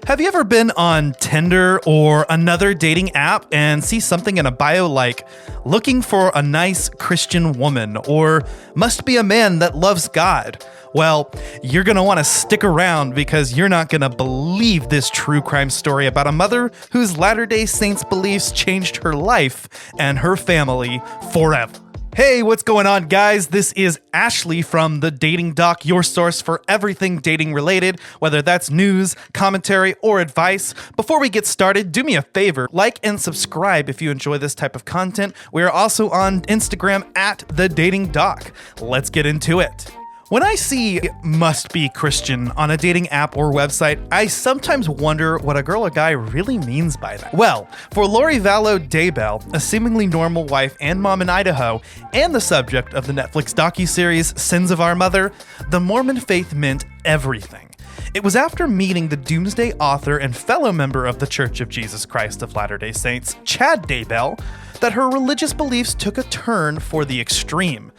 Have you ever been on Tinder or another dating app and see something in a bio like, looking for a nice Christian woman, or must be a man that loves God? Well, you're going to want to stick around because you're not going to believe this true crime story about a mother whose Latter-day Saints beliefs changed her life and her family forever. Hey, what's going on, guys? This is Ashley from TheDatingDoc, your source for everything dating related, whether that's news, commentary, or advice. Before we get started, do me a favor, like and subscribe if you enjoy this type of content. We are also on Instagram at TheDatingDoc. Let's get into it. When I see "must be Christian" on a dating app or website, I sometimes wonder what a girl or guy really means by that. Well, for Lori Vallow Daybell, a seemingly normal wife and mom in Idaho, and the subject of the Netflix docuseries Sins of Our Mother, the Mormon faith meant everything. It was after meeting the Doomsday author and fellow member of the Church of Jesus Christ of Latter-day Saints, Chad Daybell, that her religious beliefs took a turn for the extreme.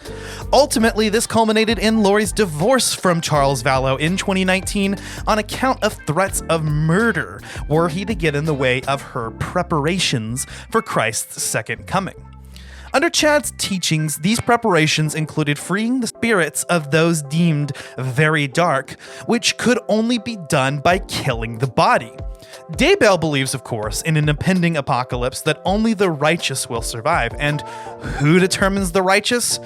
Ultimately, this culminated in Lori's divorce from Charles Vallow in 2019 on account of threats of murder were he to get in the way of her preparations for Christ's second coming. Under Chad's teachings, these preparations included freeing the spirits of those deemed very dark, which could only be done by killing the body. Daybell believes, of course, in an impending apocalypse that only the righteous will survive. And who determines the righteous?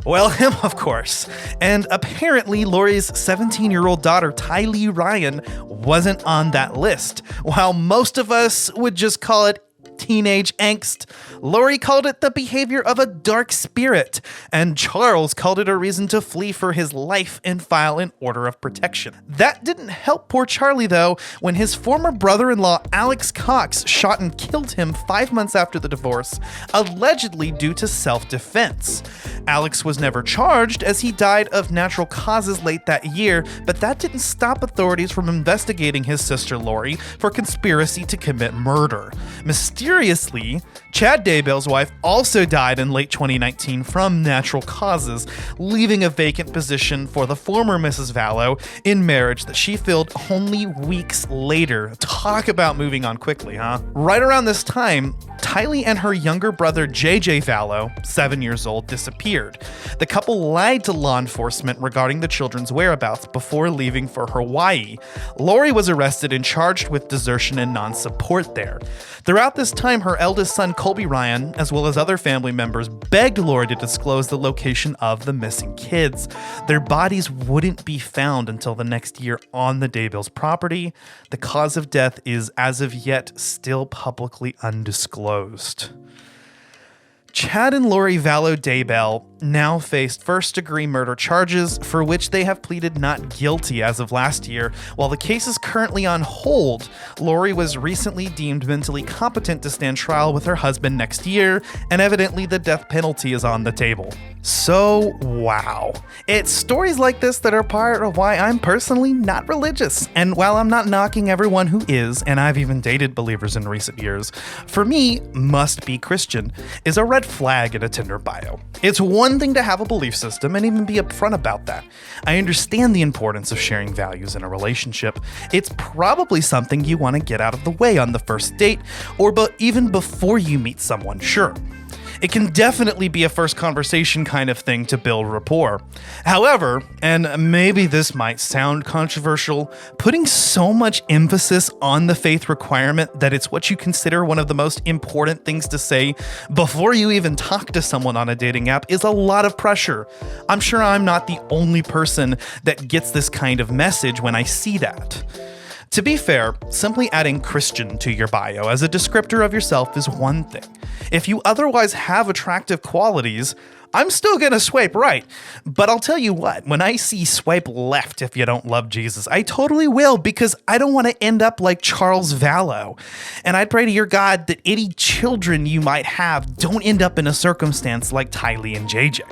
Well, him, of course. And apparently, Lori's 17-year-old daughter, Tylee Ryan, wasn't on that list. While most of us would just call it teenage angst, Lori called it the behavior of a dark spirit, and Charles called it a reason to flee for his life and file an order of protection. That didn't help poor Charlie, though, when his former brother-in-law Alex Cox shot and killed him 5 months after the divorce, allegedly due to self-defense. Alex was never charged as he died of natural causes late that year, but that didn't stop authorities from investigating his sister Lori for conspiracy to commit murder. Mysteriously, Chad Daybell's wife also died in late 2019 from natural causes, leaving a vacant position for the former Mrs. Vallow in marriage that she filled only weeks later. Talk about moving on quickly, huh? Right around this time, Tylee and her younger brother JJ Vallow, 7 years old, disappeared. The couple lied to law enforcement regarding the children's whereabouts before leaving for Hawaii. Lori was arrested and charged with desertion and non-support there. Throughout this time, her eldest son Colby Ryan, as well as other family members, begged Lori to disclose the location of the missing kids. Their bodies wouldn't be found until the next year on the Daybell's property. The cause of death is, as of yet, still publicly undisclosed. Chad and Lori Vallow Daybell now faced first-degree murder charges for which they have pleaded not guilty as of last year. While the case is currently on hold, Lori was recently deemed mentally competent to stand trial with her husband next year, and evidently the death penalty is on the table. So, wow. It's stories like this that are part of why I'm personally not religious. And while I'm not knocking everyone who is, and I've even dated believers in recent years, for me, "must be Christian" is a red flag in a Tinder bio. It's one thing to have a belief system and even be upfront about that. I understand the importance of sharing values in a relationship. It's probably something you want to get out of the way on the first date, or even before you meet someone, sure. It can definitely be a first conversation kind of thing to build rapport. However, and maybe this might sound controversial, putting so much emphasis on the faith requirement that it's what you consider one of the most important things to say before you even talk to someone on a dating app is a lot of pressure. I'm sure I'm not the only person that gets this kind of message when I see that. To be fair, simply adding Christian to your bio as a descriptor of yourself is one thing. If you otherwise have attractive qualities, I'm still gonna swipe right. But I'll tell you what, when I see swipe left if you don't love Jesus, I totally will, because I don't want to end up like Charles Vallow. And I pray to your God that any children you might have don't end up in a circumstance like Tylee and JJ.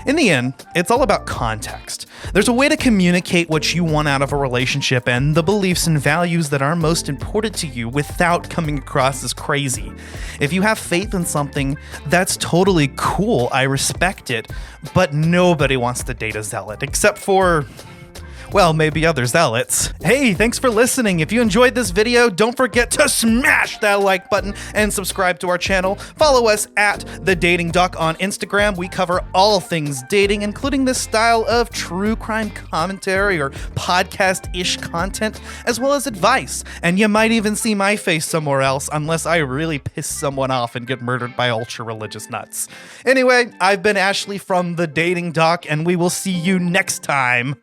In the end, it's all about context. There's a way to communicate what you want out of a relationship and the beliefs and values that are most important to you without coming across as crazy. If you have faith in something, that's totally cool. I respect it. But nobody wants to date a zealot, except for, Well, maybe other zealots. Hey, thanks for listening. If you enjoyed this video, don't forget to smash that like button and subscribe to our channel. Follow us at TheDatingDoc on Instagram. We cover all things dating, including this style of true crime commentary or podcast-ish content, as well as advice. And you might even see my face somewhere else unless I really piss someone off and get murdered by ultra-religious nuts. Anyway, I've been Ashley from The Dating Doc, and we will see you next time.